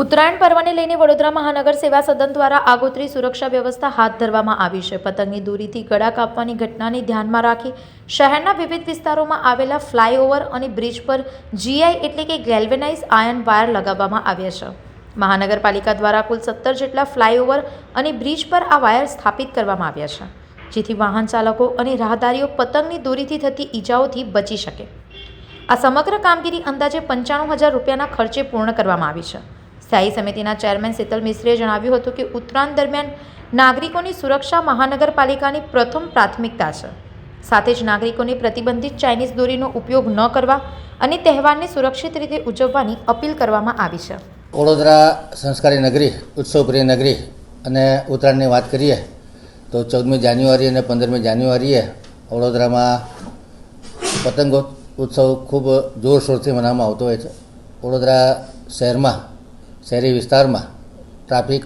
ઉત્તરાયણ પર્વને લઈને વડોદરા મહાનગર સેવા સદન દ્વારા આગોતરી સુરક્ષા વ્યવસ્થા હાથ ધરવામાં આવી છે. પતંગની દોરીથી ગળા કાપવાની ઘટનાને ધ્યાનમાં રાખી શહેરના વિવિધ વિસ્તારોમાં આવેલા ફ્લાયઓવર અને બ્રિજ પર જીઆઈ એટલે કે ગેલ્વેનાઇઝ આયર્ન વાયર લગાવવામાં આવ્યા છે. મહાનગરપાલિકા દ્વારા કુલ 17 જેટલા ફ્લાયઓવર અને બ્રિજ પર આ વાયર સ્થાપિત કરવામાં આવ્યા છે, જેથી વાહન ચાલકો અને રાહદારીઓ પતંગની દોરીથી થતી ઈજાઓથી બચી શકે. આ સમગ્ર કામગીરી અંદાજે 95,000 રૂપિયાના ખર્ચે પૂર્ણ કરવામાં આવી છે. સ્થાયી સમિતિના ચેરમેન શીતલ મિસ્ત્રીએ જણાવ્યું હતું કે ઉત્તરાયણ દરમિયાન નાગરિકોની સુરક્ષા મહાનગરપાલિકાની પ્રથમ પ્રાથમિકતા છે. સાથે જ નાગરિકોને પ્રતિબંધિત ચાઇનીઝ દોરીનો ઉપયોગ ન કરવા અને તહેવારને સુરક્ષિત રીતે ઉજવવાની અપીલ કરવામાં આવી છે. વડોદરા સંસ્કારી નગરી, ઉત્સવપ્રિય નગરી અને ઉત્તરાયણની વાત કરીએ તો 14મી જાન્યુઆરી અને 15મી જાન્યુઆરીએ વડોદરામાં પતંગ ઉત્સવ ખૂબ જોરશોરથી મનાવવામાં આવતો હોય છે. વડોદરા શહેરમાં, શહેરી વિસ્તારમાં ટ્રાફિક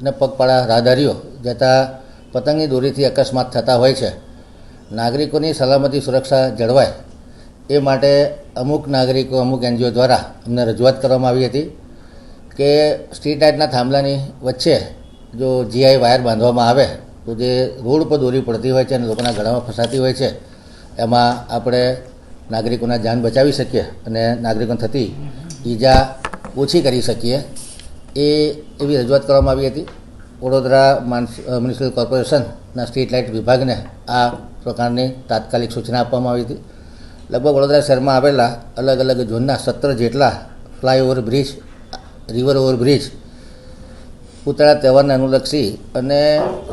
અને પગપાળા રાહદારીઓ જતાં પતંગની દોરીથી અકસ્માત થતા હોય છે. નાગરિકોની સલામતી સુરક્ષા જળવાય એ માટે અમુક નાગરિકો, અમુક એનજીઓ દ્વારા અમને રજૂઆત કરવામાં આવી હતી કે સ્ટ્રીટ લાઇટના થાંભલાની વચ્ચે જો જીઆઈ વાયર બાંધવામાં આવે તો જે રોડ પર દોરી પડતી હોય છે અને લોકોના ગળામાં ફસાતી હોય છે, એમાં આપણે નાગરિકોના જાન બચાવી શકીએ અને નાગરિકોને થતી ઈજા ઓછી કરી શકીએ. એવી રજૂઆત કરવામાં આવી હતી. વડોદરા મ્યુનિસિપલ કોર્પોરેશનના સ્ટ્રીટ લાઇટ વિભાગને આ પ્રકારની તાત્કાલિક સૂચના આપવામાં આવી હતી. લગભગ વડોદરા શહેરમાં આવેલા અલગ અલગ ઝોનના 17 જેટલા flyover bridge, river overbridge Uttarayan તહેવારને અનુલક્ષી અને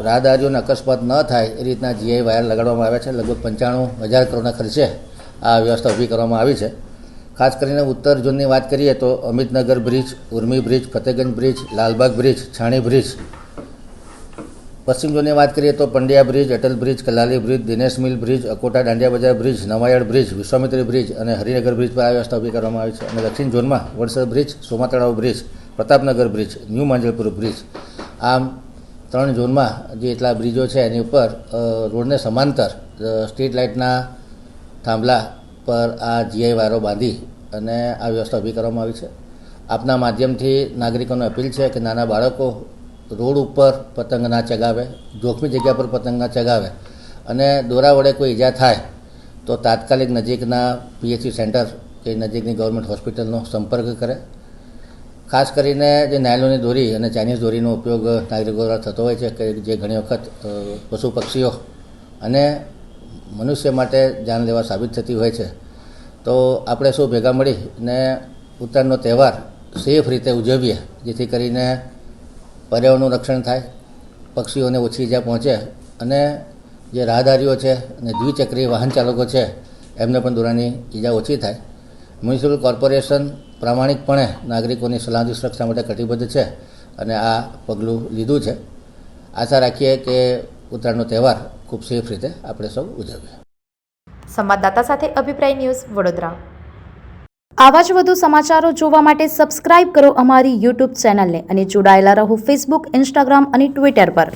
રાહદારીઓને અકસ્માત ન થાય એ રીતના જીઆઈ વાયર લગાડવામાં આવ્યા છે. લગભગ 95,000 કરોડના ખર્ચે આ વ્યવસ્થા ઊભી કરવામાં આવી છે. ખાસ કરીને ઉત્તર ઝોનની વાત કરીએ તો Amitnagar bridge, Urmi bridge, Fatehganj bridge, Lalbagh bridge, Chhani bridge. પશ્ચિમ ઝોનની વાત કરીએ તો Pandya bridge, Atal bridge, Kalali bridge, Dinesh mill bridge, Akota Dandiya Bazar bridge, Navayard bridge, Vishwamitri bridge અને હરિનગર બ્રિજ પર આ વ્યવસ્થા ઊભી કરવામાં આવી છે. અને દક્ષિણ ઝોનમાં વડસર બ્રિજ, સોમા તળાવ bridge, Pratapnagar bridge, new Manjalpur bridge, આમ 3 ઝોનમાં જે એટલા બ્રિજો છે એની ઉપર રોડને સમાંતર સ્ટ્રીટ લાઇટના થાંભલા પર આ જીઆઈ વાયરો બાંધી અને આ વ્યવસ્થા ઊભી કરવામાં આવી છે. આપના માધ્યમથી નાગરિકોને અપીલ છે કે નાના બાળકો રોડ ઉપર પતંગ ના ચગાવે, જોખમી જગ્યા પર પતંગ ના ચગાવે અને દોરા વડે કોઈ ઈજા થાય તો તાત્કાલિક નજીકના પીએચસી સેન્ટર કે નજીકની ગવર્મેન્ટ હોસ્પિટલનો સંપર્ક કરે. ખાસ કરીને જે નાયલોનની દોરી અને ચાઇનીઝ દોરીનો ઉપયોગ નાગરિકો દ્વારા થતો હોય છે કે જે ઘણી વખત પશુ પક્ષીઓ અને મનુષ્ય માટે જાનલેવા સાબિત થતી હોય છે. તો આપણે સૌ ભેગા મળીને ઉત્તરાયણનો તહેવાર સેફ રીતે ઉજવીએ, જેથી કરીને પર્યાવરણનું રક્ષણ થાય, પક્ષીઓને ઓછી ઈજા પહોંચે અને જે રાહદારીઓ છે અને દ્વિચક્રીય વાહન ચાલકો છે એમને પણ દોરાની ઈજા ઓછી થાય. મ્યુનિસિપલ કોર્પોરેશન પ્રામાણિકપણે નાગરિકોની સલામતી સુરક્ષા માટે કટિબદ્ધ છે અને આ પગલું લીધું છે. આશા રાખીએ કે ઉત્તરાયણનો તહેવાર ખૂબ સેફ રીતે આપણે સૌ ઉજવીએ. સંવાદદાતા સાથે અભિપ્રાય ન્યૂઝ, વડોદરા. આવા જ વધુ સમાચારો જોવા માટે સબસ્ક્રાઇબ કરો અમારી YouTube ચેનલને અને જોડાયેલા રહો Facebook, Instagram અને Twitter પર.